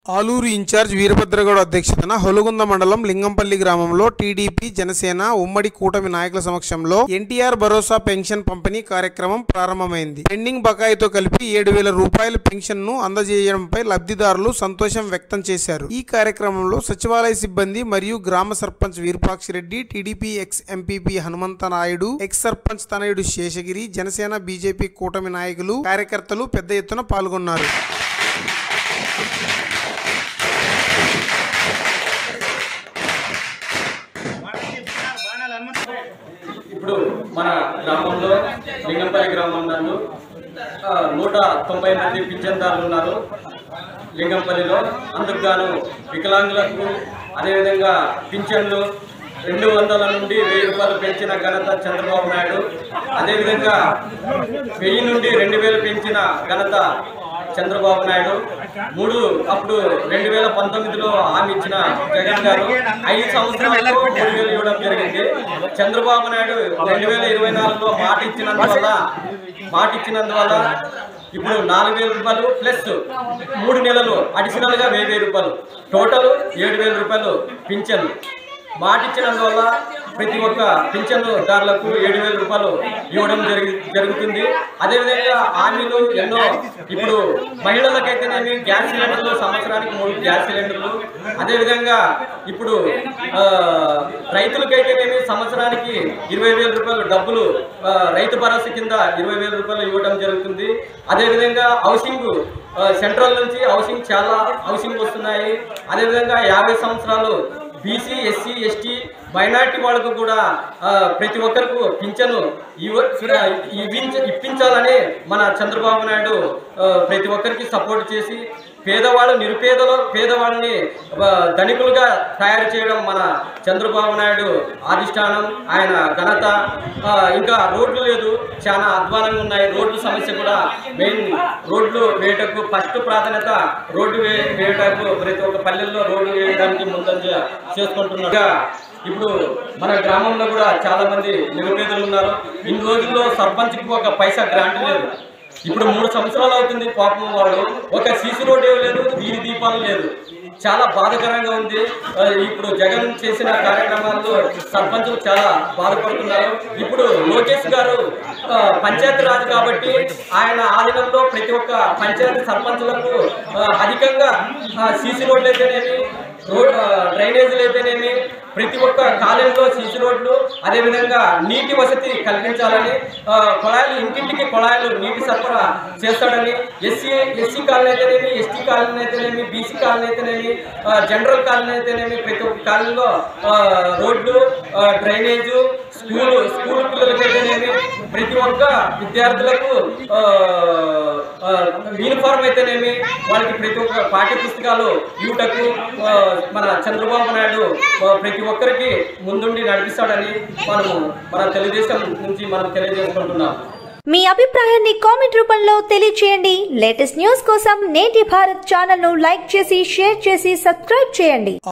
Aluru incharge Veerabhadra Goud అధ్యక్షతన హొలుగుంద మండలం లింగంపల్లి గ్రామంలో టీడీపీ జనసేన ఉమ్మడి కూటమి నాయకుల సమక్షంలో ఎన్టీఆర్ భరోసా పెన్షన్ పంపిణీ కార్యక్రమం ప్రారంభమైంది. పెండింగ్ బకాయితో కలిపి 7,000 రూపాయల పెన్షన్ ను అందజేయడంపై లబ్ధిదారులు సంతోషం వ్యక్తం చేశారు. ఈ కార్యక్రమంలో సచివాలయ సిబ్బంది మరియు గ్రామ sarpanch Veerapakshireddy, TDP ex MPP Hanumantha Naidu, ex sarpanch తనయుడు శేషగిరి, జనసేన బీజేపీ కూటమి నాయకులు, కార్యకర్తలు పెద్ద ఎత్తున పాల్గొన్నారు. ఇప్పుడు మన గ్రామంలో లింగంపల్లి గ్రామం నందు 190 మంది పింఛన్దారులు ఉన్నారు. లింగంపల్లిలో అందుకు గాను వికలాంగులకు అదేవిధంగా పింఛన్లు 200 నుండి 1000 రూపాయలు పెంచిన ఘనత చంద్రబాబు నాయుడు, అదేవిధంగా 1000 నుండి 2000 పెంచిన ఘనత చంద్రబాబు నాయుడు. అప్పుడు 2019లో హామీ ఇచ్చిన జగన్ గారు 5 సంవత్సరాలకు 3,000 ఇవ్వడం జరిగింది. చంద్రబాబు నాయుడు 2024లో మాట ఇచ్చినందువల్ల ఇప్పుడు 4,000 రూపాయలు ప్లస్ 3 నెలలు అడిషనల్ గా 1,000 రూపాయలు, టోటల్ 7,000 రూపాయలు పింఛన్ మాట ఇచ్చినందువల్ల ప్రతి ఒక్క పింఛన్దారులకు 7,000 రూపాయలు ఇవ్వడం జరుగుతుంది. అదేవిధంగా హామీలు ఎన్నో, ఇప్పుడు మహిళలకైతేనేమి గ్యాస్ సిలిండర్లు, సంవత్సరానికి 3 గ్యాస్ సిలిండర్లు, అదేవిధంగా ఇప్పుడు రైతులకైతేనేమి సంవత్సరానికి 20,000 రూపాయలు డబ్బులు రైతు భరోసా కింద 20,000 రూపాయలు ఇవ్వడం జరుగుతుంది. అదేవిధంగా హౌసింగ్ సెంట్రల్ నుంచి చాలా హౌసింగ్ వస్తున్నాయి. అదేవిధంగా 50 సంవత్సరాలు బీసీ, ఎస్సీ, ఎస్టీ, మైనార్టీ వాళ్ళకు కూడా ప్రతి ఒక్కరికి పింఛను ఇప్పించాలని మన చంద్రబాబు నాయుడు ప్రతి ఒక్కరికి సపోర్ట్ చేసి పేదవాళ్ళని ధనికులుగా తయారు చేయడం మన చంద్రబాబు నాయుడు అధిష్టానం, ఆయన ఘనత. ఇంకా రోడ్లు లేదు, చాలా అధ్వానంగా ఉన్నాయి. రోడ్లు సమస్య కూడా మెయిన్. రోడ్లు వేయటకు ఫస్ట్ ప్రాధాన్యత రోడ్డు వేయటకు ప్రతి ఒక్క పల్లెల్లో రోడ్డు వేయడానికి ముందంజ చేసుకుంటున్నారు. ఇప్పుడు మన గ్రామంలో కూడా చాలా మంది నిరుపేదలు ఉన్నారు. ఇన్ని రోజుల్లో సర్పంచ్కి ఒక పైసా గ్రాంట్ లేదు. ఇప్పుడు 3 సంవత్సరాలు అవుతుంది. పాపం వాళ్ళు ఒక సీసీ రోడ్ లేదు, వీధి దీపాలు లేదు. చాలా బాధాకరంగా ఉంది. ఇప్పుడు జగన్ చేసిన కార్యక్రమాల్లో సర్పంచులు చాలా బాధపడుతున్నారు. ఇప్పుడు లోకేష్ గారు పంచాయతీ రాజు కాబట్టి ఆయన ఆధీనంలో ప్రతి ఒక్క పంచాయతీ సర్పంచులకు అధికంగా సీసీ రోడ్లు అయితేనేమి, డ్రైనేజీలు అయితేనేమి, ప్రతి ఒక్క కాలనీలో సీసీ రోడ్లు, అదేవిధంగా నీటి వసతి కల్పించాలని, కుళాయిలు ఇంటింటికి కుళాయిలు నీటి సరఫరా చేస్తాడని, ఎస్సీ కాలనీ అయితేనేమి, ఎస్టీ కాలనీ అయితేనేమి, బీసీ కాలనీ అయితేనేమి, జనరల్ కాలనీ అయితేనేమి, ప్రతి ఒక్క కాలనీలో రోడ్లు, డ్రైనేజు, స్కూల్ పిల్లలకి అయితేనేమి, ప్రతి ఒక్క విద్యార్థులకు యూనిఫామ్ అయితేనేమి, వాళ్ళకి ప్రతి ఒక్క పాఠ్య పుస్తకాలు ఇవ్వటకు మన చంద్రబాబు నాయుడు ప్రతి ఒక్కరికి ముందుండి నడిపిస్తాడని మన తెలుగుదేశం నుంచి మనం తెలియజేసుకుంటున్నాం. మీ అభిప్రాయాన్ని కామెంట్ రూపంలో తెలియజేయండి. లేటెస్ట్ న్యూస్ కోసం నేటి భారత్ ఛానల్ ను లైక్ చేసి, షేర్ చేసి, సబ్స్క్రైబ్ చేయండి.